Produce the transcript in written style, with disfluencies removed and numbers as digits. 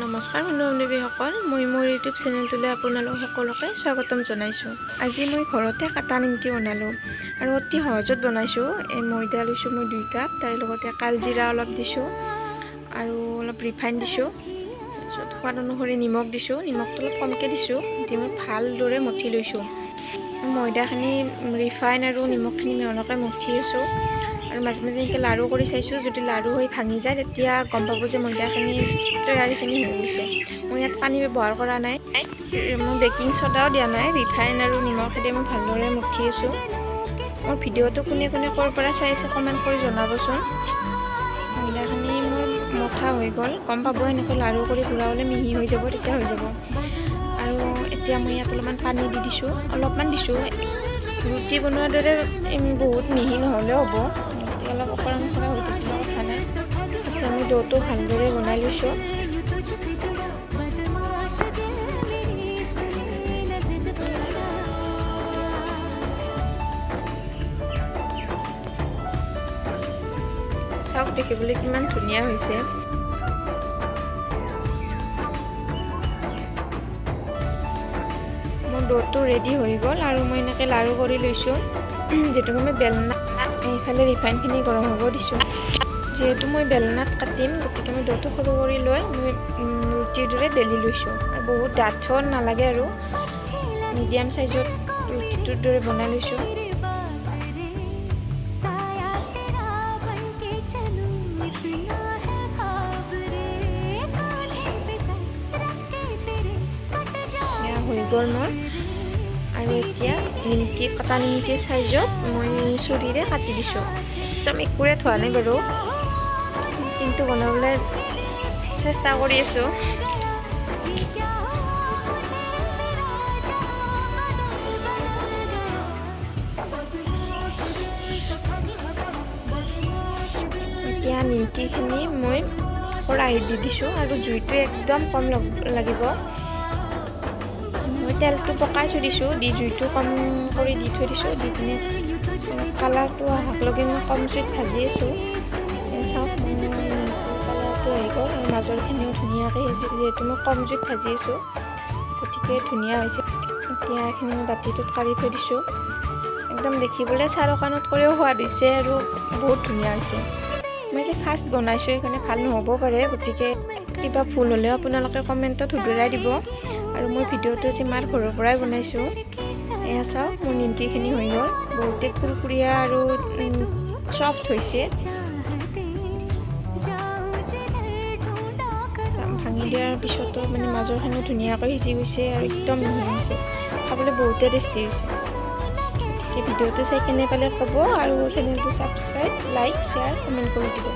নমস্কাৰ বন্ধু-বান্ধৱীসকল, মই মোৰ ইউটিউব চেনেলটোলৈ আপোনালোক সকলোকে স্বাগতম জনাইছোঁ। আজি মই ঘৰতে কাটা নিমকি বনালোঁ আৰু অতি সহজত বনাইছোঁ। এই ময়দা লৈছোঁ মই 2 কাপ, তাৰ লগতে কালজিৰা অলপ দিছোঁ আৰু অলপ ৰিফাইন দিছোঁ। তাৰপিছত সোৱাদ অনুসৰি নিমখ দিছোঁ, নিমখটো অলপ কমকৈ দিছোঁ। দি মই ভালদৰে মঠি লৈছোঁ। ময়দাখিনি ৰিফাইন আৰু নিমখখিনি মিহলাকৈ মঠি আছোঁ আৰু মাজে মাজে এনেকৈ লাড়ু কৰি চাইছোঁ। যদি লাড়ু হৈ ভাঙি যায় তেতিয়া গম পাব যে ময়দাখিনি তৈয়াৰীখিনি হৈ গৈছে। মই ইয়াত পানী ব্যৱহাৰ কৰা নাই, মই বেকিং চ'দাও দিয়া নাই, ৰিফাইন আৰু নিমখেদি মই ভালদৰে মঠি আছোঁ। মোৰ ভিডিঅ'টো কোনে কোনে ক'ৰ পৰা চাই আছে কমেণ্ট কৰি জনাবচোন। ময়দাখিনি মোৰ মঠা হৈ গ'ল, গম পাব এনেকৈ লাড়ু কৰি ঘূৰাবলৈ মিহি হৈ যাব, তেতিয়া হৈ যাব। আৰু এতিয়া মই ইয়াত অলপমান পানী দি দিছোঁ, অলপমান দিছোঁ। ৰুটি বনোৱাৰ দৰে বহুত মিহি নহ'লেও হ'ব, অলপ অকৰা নকৰা হৈ থাকিলে কথা নাই। এতিয়া আমি ডোটো ভালদৰে বনাই লৈছোঁ। চাওক দেখিবলৈ কিমান ধুনীয়া হৈছে। মোৰ ডোটো ৰেডি হৈ গ'ল আৰু মই এনেকৈ লাড়ু কৰি লৈছোঁ। যিহেতু মই বেলনা এইফালে ৰিফাইনখিনি গৰম হ'ব দিছোঁ। যিহেতু মই বেলনাত কাটিম, গতিকে মই ডোটো সৰু কৰি লৈ মই ৰুটিৰ দৰে বেলি লৈছোঁ। আৰু বহুত ডাঠ নালাগে আৰু মিডিয়াম চাইজত ৰুটিটোৰ দৰে বনাই লৈছোঁ। হৈ গ'ল মোৰ। আৰু এতিয়া নিমকি কাটা নিমকিৰ চাইজত মই চুৰিৰে কাটি দিছোঁ। একদম একুৰেট হোৱা নাই বাৰু, কিন্তু বনাবলৈ চেষ্টা কৰি আছোঁ। এতিয়া নিমকিখিনি মই কেৰাহীত দি দিছোঁ আৰু জুইটো একদম কম লাগিব। মই তেলটো পকাই থৈ দিছোঁ, দি জুইটো কম কৰি দি থৈ দিছোঁ। দি কিনে কালাৰটো অহাকলৈকে মই কম জুইত ভাজি আছোঁ। চাওক কালাৰটো আহি গ'ল আৰু মাজৰখিনিও ধুনীয়াকৈ সিজিল। যিহেতু মই কম জুইত ভাজি আছোঁ, গতিকে ধুনীয়া হৈছে। এতিয়া এইখিনি মই বাতিটোত কাঢ়ি থৈ দিছোঁ। একদম দেখিবলৈ চাহ দোকানত কৰিও সোৱাদ হৈছে আৰু বহুত ধুনীয়া হৈছে। মই যে ফাৰ্ষ্ট বনাইছোঁ সেইকাৰণে ভাল নহ'ব পাৰে, গতিকে কিবা ভুল হ'লেও আপোনালোকে কমেণ্টত শুধৰাই দিব। আৰু মই ভিডিঅ'টো আজি মাৰ ঘৰৰ পৰাই বনাইছোঁ। এয়া চাওক মোৰ নিমকিখিনি হৈ গ'ল, বহুতে কুৰকুৰীয়া আৰু চফ্ট হৈছে। ভাঙি দিয়াৰ পিছতো মানে মাজৰখিনিও ধুনীয়াকৈ সিজি গৈছে আৰু একদম মিহি হৈছে। খাবলৈ বহুতে টেষ্টি হৈছে। গতিকে ভিডিঅ'টো চাই কেনে পালে ক'ব আৰু চেনেলটো ছাবস্ক্ৰাইব, লাইক, শ্বেয়াৰ, কমেণ্ট কৰি দিব।